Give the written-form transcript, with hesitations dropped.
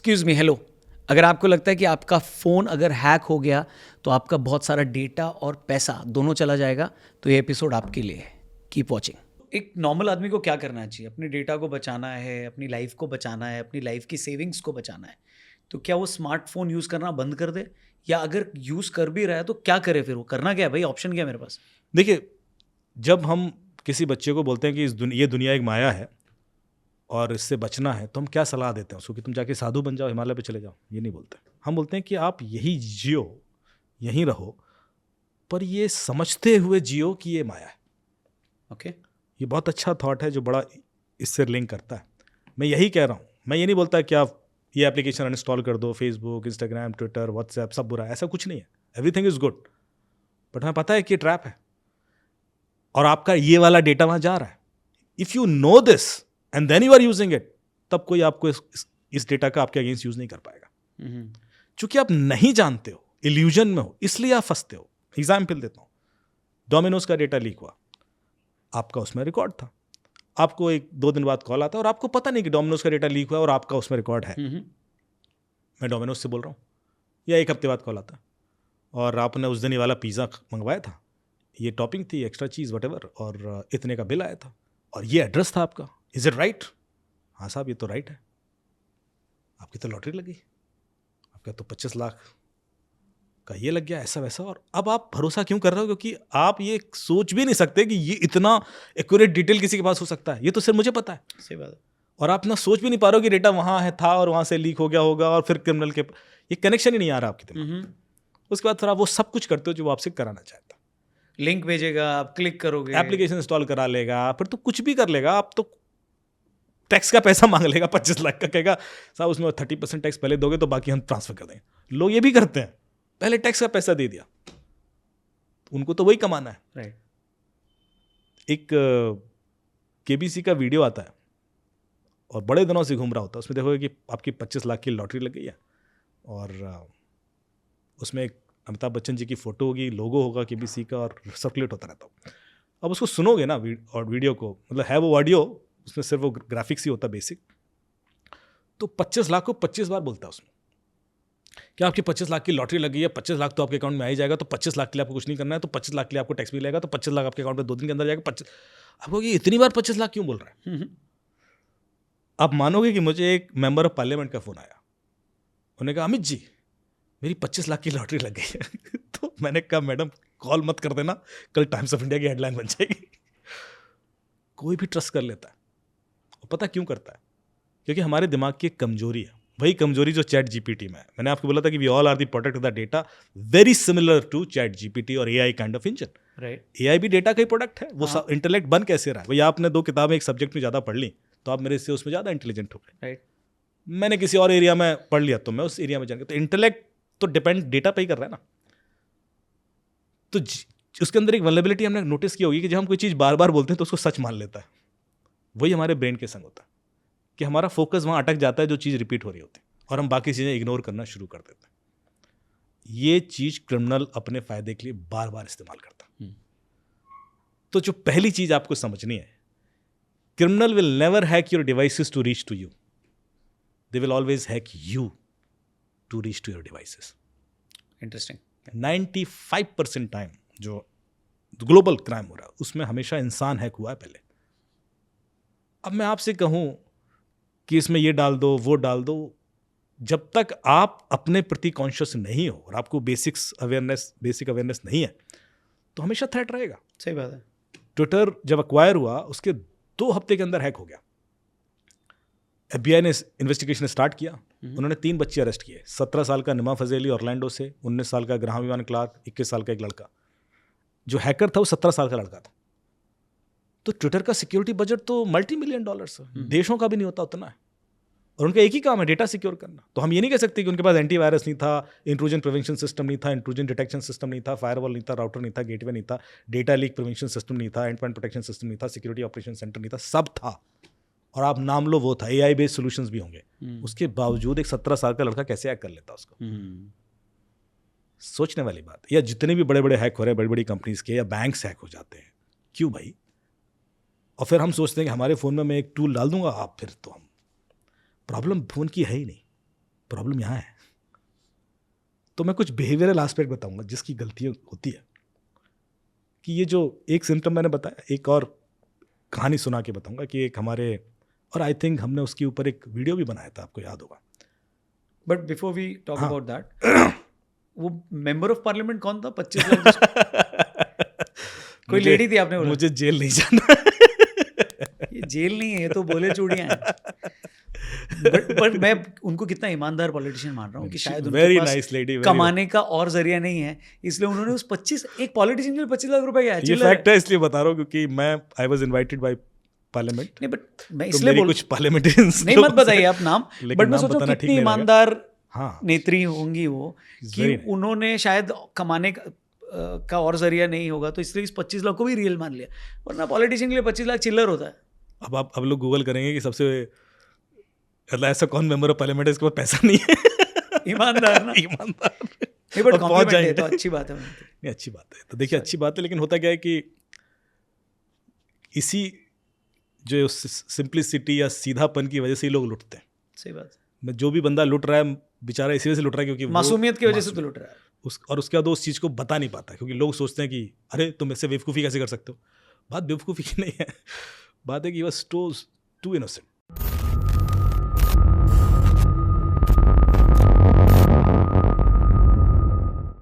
Excuse me, hello. अगर आपको लगता है कि आपका फ़ोन अगर हैक हो गया तो आपका बहुत सारा डेटा और पैसा दोनों चला जाएगा, तो ये एपिसोड आपके लिए है। Keep watching. एक नॉर्मल आदमी को क्या करना चाहिए? अपने डेटा को बचाना है, अपनी लाइफ को बचाना है, अपनी लाइफ की सेविंग्स को बचाना है। तो क्या वो स्मार्टफ़ोन यूज़ करना बंद कर दे? या अगर यूज़ कर भी रहा है तो क्या करे फिर वो? करना क्या है भाई? ऑप्शन क्या है मेरे पास? देखिए, जब हम किसी बच्चे को बोलते हैं कि ये दुनिया एक माया है और इससे बचना है, तो हम क्या सलाह देते हैं उसको कि तुम जाके साधु बन जाओ, हिमालय पे चले जाओ? ये नहीं बोलते। हम बोलते हैं कि आप यही जियो, यहीं रहो, पर ये समझते हुए जियो कि ये माया है। ओके। ये बहुत अच्छा थॉट है जो बड़ा इससे लिंक करता है। मैं यही कह रहा हूँ। मैं ये नहीं बोलता कि आप ये एप्लीकेशन अनइंस्टॉल कर दो, फेसबुक, इंस्टाग्राम, ट्विटर, व्हाट्सएप सब बुरा है, ऐसा कुछ नहीं है। Everything is good. बट हमें पता है कि ये ट्रैप है और आपका ये वाला डेटा वहाँ जा रहा है। If you know this and then you are using it, तब कोई आपको इस डेटा का आपके अगेंस्ट यूज नहीं कर पाएगा। चूंकि आप नहीं जानते हो, इल्यूजन में हो, इसलिए आप फंसते हो। एग्जाम्पल देता हूँ, डोमिनोज का डेटा लीक हुआ, आपका उसमें रिकॉर्ड था, आपको 1-2 दिन बाद कॉल आता है और आपको पता नहीं कि डोमिनोज का डेटा लीक हुआ और आपका उसमें रिकॉर्ड है। मैं डोमिनोज से बोल रहा हूँ, या 1 हफ्ते बाद कॉल आता है और आपने उस दिन ये वाला पिज़्ज़ा मंगवाया था, ये टॉपिंग थी, एक्स्ट्रा चीज़ वटेवर, और इतने का बिल आया था और ये एड्रेस था आपका। Is it right? हाँ साहब, ये तो राइट है। आपकी तो लॉटरी लगी, आपका तो 25 लाख का ये लग गया, ऐसा वैसा। और अब आप भरोसा क्यों कर रहे हो? क्योंकि आप ये सोच भी नहीं सकते कि ये इतना एक्यूरेट डिटेल किसी के पास हो सकता है। ये तो सिर्फ मुझे पता है। सही बात है। और आप ना सोच भी नहीं पा रहे हो कि डेटा वहाँ है, था और वहाँ से लीक हो गया होगा और फिर क्रिमिनल के ये कनेक्शन ही नहीं आ रहा आपके दिमाग में। उसके बाद फिर आप वो सब कुछ करते हो जो वो आपसे कराना चाहता है। लिंक भेजेगा, आप क्लिक करोगे, एप्लीकेशन इंस्टॉल करा लेगा, फिर तो कुछ भी कर लेगा। आप तो टैक्स का पैसा मांग लेगा 25 लाख का, कहेगा साहब उसमें 30% टैक्स पहले दोगे तो बाकी हम ट्रांसफर कर देंगे। लोग ये भी करते हैं, पहले टैक्स का पैसा दे दिया, उनको तो वही कमाना है। राइट। एक केबीसी का वीडियो आता है और बड़े दिनों से घूम रहा होता है। उसमें देखोगे कि आपकी 25 लाख की लॉटरी लग गई है और उसमें एक अमिताभ बच्चन जी की फोटो होगी, लोगो होगा केबीसी का और सर्कुलेट होता रहता हो। अब उसको सुनोगे ना और वीडियो को, मतलब है वो ऑडियो, उसमें सिर्फ वो ग्राफिक्स ही होता बेसिक, तो 25 लाख को 25 बार बोलता है उसमें कि आपकी 25 लाख की लॉटरी लगी है, 25 लाख तो आपके अकाउंट में आ ही जाएगा, तो 25 लाख के लिए आपको कुछ नहीं करना है, तो 25 लाख के लिए आपको टैक्स भी लगेगा, तो 25 लाख आपके अकाउंट में 2 दिन के अंदर जाएगा। 25 आपको ये इतनी बार 25 लाख क्यों बोल रहा है? आप मानोगे कि मुझे एक मेंबर ऑफ पार्लियामेंट का फ़ोन आया, उन्होंने कहा अमित जी मेरी 25 लाख की लॉटरी लग गई है। तो मैंने कहा मैडम कॉल मत कर देना, कल टाइम्स ऑफ इंडिया की हेडलाइन बन जाएगी। कोई भी ट्रस्ट कर लेता है, और पता क्यों करता है? क्योंकि हमारे दिमाग की एक कमजोरी है, वही कमजोरी जो चैट जीपीटी में है। मैंने आपको बोला था कि we all are the product of the data, very similar to ChatGPT और AI kind of engine. Right. AI भी डेटा का ही प्रोडक्ट है। वो इंटेलेक्ट बन कैसे रहा है? भैया आपने 2 किताबें एक सब्जेक्ट में ज़्यादा पढ़ ली तो आप मेरे से उसमें ज़्यादा इंटेलिजेंट हो गए। राइट। मैंने किसी और एरिया में पढ़ लिया तो मैं उस एरिया में जान गया। तो इंटेलेक्ट तो डिपेंड डेटा पे ही कर रहा है ना। तो उसके अंदर एक वल्नरेबिलिटी हमने नोटिस की होगी कि जब हम कोई चीज़ बार बार बोलते हैं तो उसको सच मान लेता है। वही हमारे ब्रेन के संग होता है कि हमारा फोकस वहाँ अटक जाता है जो चीज़ रिपीट हो रही होती है और हम बाकी चीज़ें इग्नोर करना शुरू कर देते हैं। ये चीज़ क्रिमिनल अपने फ़ायदे के लिए बार बार इस्तेमाल करता है। तो जो पहली चीज़ आपको समझनी है, criminal will never hack your devices to reach to you, they will always hack you to reach to your devices. Interesting. 95% time जो ग्लोबल क्राइम हो रहा है उसमें हमेशा इंसान हैक हुआ है पहले। अब मैं आपसे कहूँ कि इसमें ये डाल दो वो डाल दो, जब तक आप अपने प्रति कॉन्शियस नहीं हो और आपको बेसिक अवेयरनेस नहीं है तो हमेशा थ्रेट रहेगा। सही बात है। ट्विटर जब अक्वायर हुआ उसके 2 हफ्ते के अंदर हैक हो गया। FBI ने इन्वेस्टिगेशन स्टार्ट किया, उन्होंने 3 बच्चे अरेस्ट किए। 17 साल का निमा फजेली ऑरलैंडो से, 19 साल का ग्राहम इवान क्लार्क, 21 साल का एक लड़का। जो हैकर था वो 17 साल का लड़का था। तो ट्विटर का सिक्योरिटी बजट तो $multi-million है, देशों का भी नहीं होता उतना है, और उनका एक ही काम है डेटा सिक्योर करना। तो हम ये नहीं कह सकते कि उनके पास एंटीवायरस नहीं था, इंट्रूजन प्रिवेंशन सिस्टम नहीं था, इंट्रूजन डिटेक्शन सिस्टम नहीं था, फायरवॉल नहीं था, राउटर नहीं था, गेटवे नहीं था, डेटा लीक प्रिवेंशन सिस्टम नहीं था, एंड पॉइंट प्रोटेक्शन सिस्टम नहीं था, सिक्योरिटी ऑपरेशन सेंटर नहीं था, सब था। और आप नाम लो वो था, AI बेस्ड सॉल्यूशंस भी होंगे। उसके बावजूद एक 17 साल का लड़का कैसे हैक कर लेता उसको? सोचने वाली बात। या जितने भी बड़े बड़े हैक हो रहे हैं बड़ी बड़ी कंपनीज के, या बैंक्स हैक हो जाते हैं, क्यों भाई? और फिर हम सोचते हैं कि हमारे फ़ोन में मैं एक टूल डाल दूंगा, आप फिर तो हम प्रॉब्लम फ़ोन की है ही नहीं, प्रॉब्लम यहाँ है। तो मैं कुछ बिहेवियरल एस्पेक्ट बताऊंगा जिसकी गलतियाँ होती है, कि ये जो एक सिम्टम मैंने बताया, एक और कहानी सुना के बताऊंगा कि एक हमारे, और आई थिंक हमने उसके ऊपर एक वीडियो भी बनाया था, आपको याद होगा। बट बिफोर वी टॉक हाँ। अबाउट दैट, वो मेंबर ऑफ पार्लियामेंट कौन था 25 लाख कोई लेडी थी आपने बोला? मुझे जेल नहीं जाना। ये जेल नहीं है, ये तो बोले चूड़ियां हैं। बट मैं उनको कितना ईमानदार पॉलिटिशियन मान रहा हूँ कि शायद उनके वेरी पास नाइस लेडी, कमाने का और जरिया नहीं है, इसलिए उन्होंने उस 25 एक पॉलिटिशियन के लिए 25 लाख रुपए क्या है? ये चिल्लर है। फैक्ट है, इसलिए बता रहा हूँ क्योंकि मैं I was invited by parliament. नहीं बट मैं तो इसलिए मेरी बोल कुछ पार्लियामेंट्रियंस नहीं, मत बताइए आप नाम, लेकिन बट मैं नाम सोचा बताना ठीक कितनी नहीं लगेगा। ईमानदार हाँ, नेत्री होंगी वो, कि very nice. उन्होंने शायद कमाने का और जरिया नहीं होगा, तो इसलिए इस 25 लाख को भी रियल मान लिया, वरना पॉलिटिशियन के लिए 25 लाख चिल्लर होता है। अब लोग गूगल करेंगे कि सबसे, मतलब ऐसा कौन मेंबर ऑफ पार्लियामेंट है इसके पास पैसा नहीं है। ईमानदार ना? ईमानदार। नहीं बट और पहुंच कॉम्प्लीमेंट है जाएंगे तो अच्छी बात है उनकी। नहीं, अच्छी बात है। तो देखिए अच्छी बात है, लेकिन होता क्या है कि इसी जो सिंप्लिसिटी या सीधापन की वजह से ही लोग लुटते हैं। सही बात है, मैं जो भी बंदा लुट रहा है बेचारा इसी वजह से लुट रहा है क्योंकि वो मासूमियत की वजह से तो लुट रहा है। और उसके बाद वो उस चीज़ को बता नहीं पाता, क्योंकि लोग सोचते हैं कि अरे तुम ऐसे बेवकूफ़ी कैसे कर सकते हो। बात बेवकूफ़ी की नहीं है, बात है कि वॉज टू इनोसेंट।